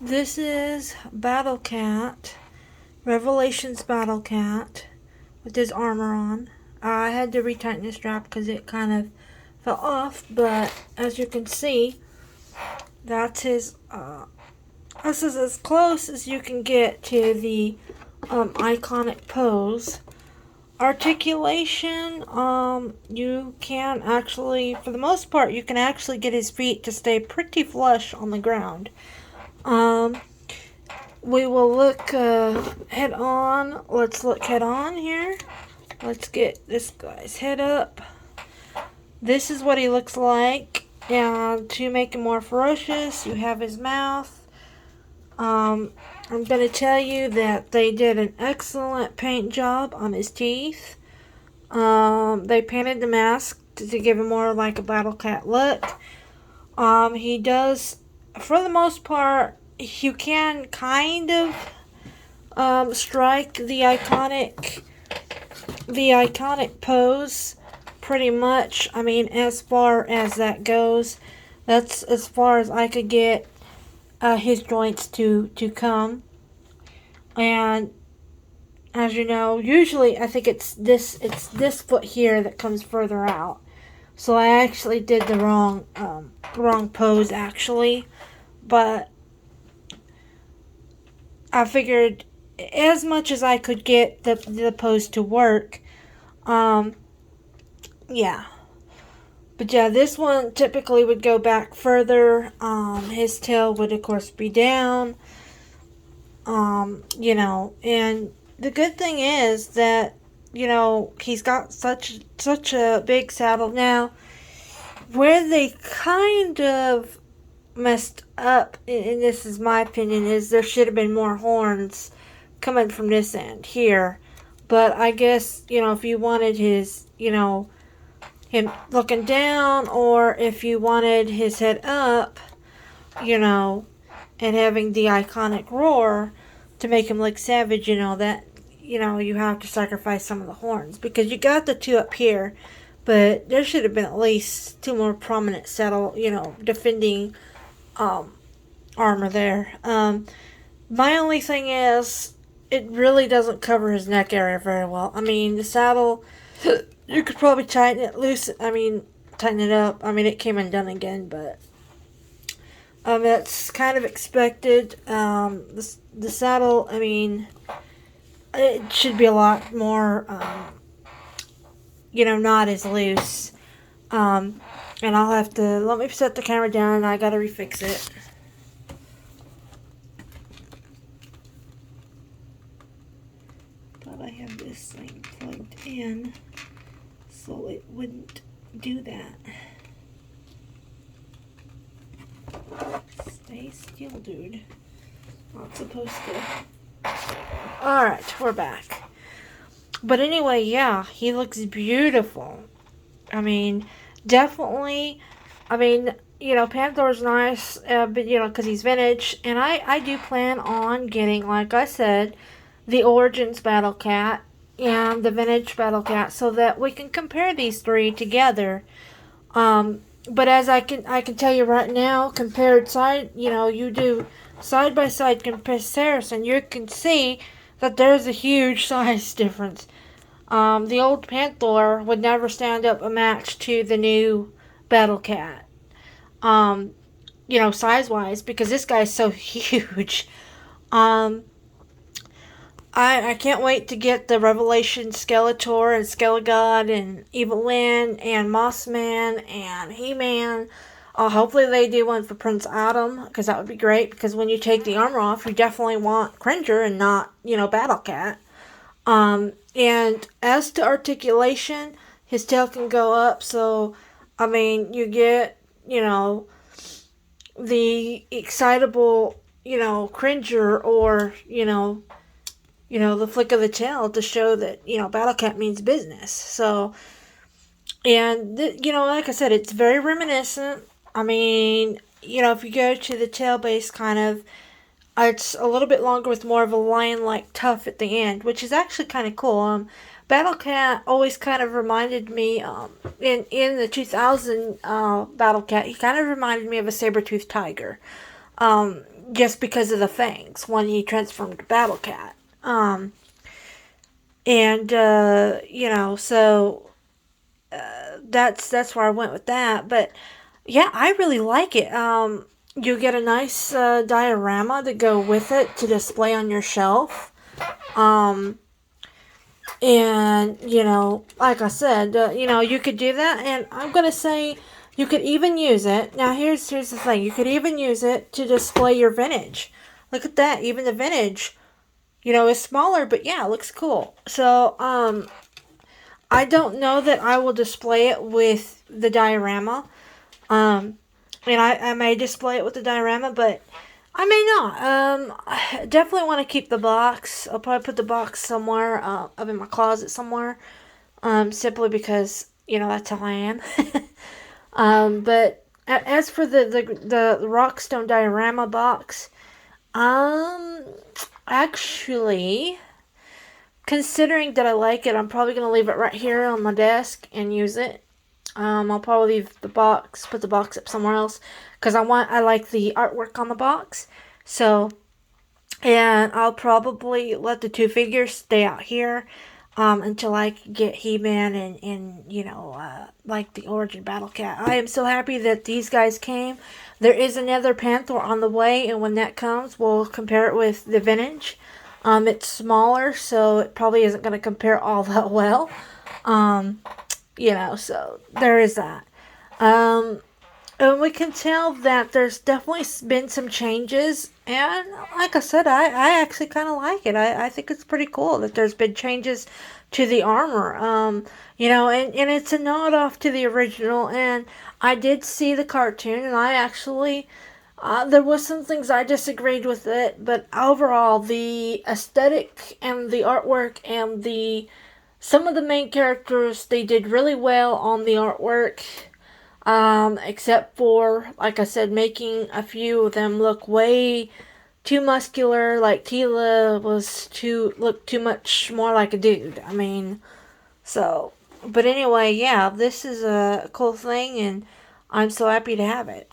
This is Battle Cat, Revelations Battle Cat, with his armor on. I had to retighten the strap because it kind of fell off, but as you can see, that's his. This is as close as you can get to the iconic pose. Articulation, you can actually, for the most part, you can actually get his feet to stay pretty flush on the ground. Um, we will look head on. Let's look head on here. Let's get this guy's head up. This is what he looks like. And to make him more ferocious, you have his mouth. I'm going to tell you that they did an excellent paint job on his teeth. They painted the mask to give him more like a battle cat look. He does, for the most part, you can kind of strike the iconic pose pretty much. I mean, as far as that goes, that's as far as I could get his joints to come. And as you know, usually I think it's this foot here that comes further out. So I actually did the wrong pose actually, but I figured as much as I could get the pose to work. Yeah. But yeah, this one typically would go back further. His tail would of course be down. And the good thing is that, he's got such a big saddle now. Where they kind of messed up, and this is my opinion, is there should have been more horns coming from this end here. But I guess, if you wanted his, him looking down, or if you wanted his head up, and having the iconic roar to make him look savage, that, you have to sacrifice some of the horns. Because you got the two up here, but there should have been at least two more prominent saddle, defending armor there. My only thing is, it really doesn't cover his neck area very well. I mean, the saddle, you could probably tighten it up. I mean, it came undone again, but that's kind of expected. The saddle, I mean, it should be a lot more, not as loose. And I'll have to, let me set the camera down and I gotta refix it. Thought I had this thing plugged in so it wouldn't do that. Stay still, dude. Not supposed to. Alright, we're back. But anyway, yeah, he looks beautiful. I mean, definitely, Panther's nice, but, because he's vintage. And I do plan on getting, like I said, the Origins Battle Cat and the Vintage Battle Cat so that we can compare these three together. But as I can tell you right now, compared side, you do side by side comparison, you can see that there's a huge size difference. The old Panther would never stand up a match to the new Battle Cat. Size wise, because this guy's so huge. I can't wait to get the Revelation Skeletor and Skelegod and Evil Lyn and Mossman and He-Man. Hopefully they do one for Prince Adam, because that would be great, because when you take the armor off, you definitely want Cringer and not, Battle Cat. And as to articulation, his tail can go up, so, you get, the excitable, Cringer, or, the flick of the tail to show that, Battle Cat means business. So, and, like I said, it's very reminiscent. If you go to the tail base kind of, it's a little bit longer with more of a lion-like tuft at the end, which is actually kind of cool. Battle Cat always kind of reminded me, in the 2000 Battle Cat, he kind of reminded me of a saber-toothed tiger. just because of the fangs when he transformed to Battle Cat. And so that's where I went with that. But yeah, I really like it. You get a nice diorama to go with it to display on your shelf. And like I said, you could do that, and I'm gonna say you could even use it. Now here's the thing: you could even use it to display your vintage. Look at that, even the vintage, is smaller, but yeah, it looks cool. So I don't know that I will display it with the diorama. And I may display it with the diorama, but I may not. I definitely want to keep the box. I'll probably put the box somewhere up in my closet somewhere. Simply because that's how I am. But as for the Rockstone diorama box, actually, considering that I like it, I'm probably gonna leave it right here on my desk and use it. I'll probably leave the box, put the box up somewhere else, because I like the artwork on the box. So, and I'll probably let the two figures stay out here, until I can get He-Man and like the Origin Battle Cat. I am so happy that these guys came. There is another Panther on the way, and when that comes, we'll compare it with the vintage. It's smaller, so it probably isn't going to compare all that well. So there is that. And we can tell that there's definitely been some changes. And like I said, I actually kind of like it. I think it's pretty cool that there's been changes to the armor. And it's a nod off to the original. And I did see the cartoon, and I actually, there was some things I disagreed with it. But overall, the aesthetic and the artwork and some of the main characters, they did really well on the artwork, except for, like I said, making a few of them look way too muscular. Like Teela looked too much more like a dude. I mean, so, but anyway, yeah, this is a cool thing, and I'm so happy to have it.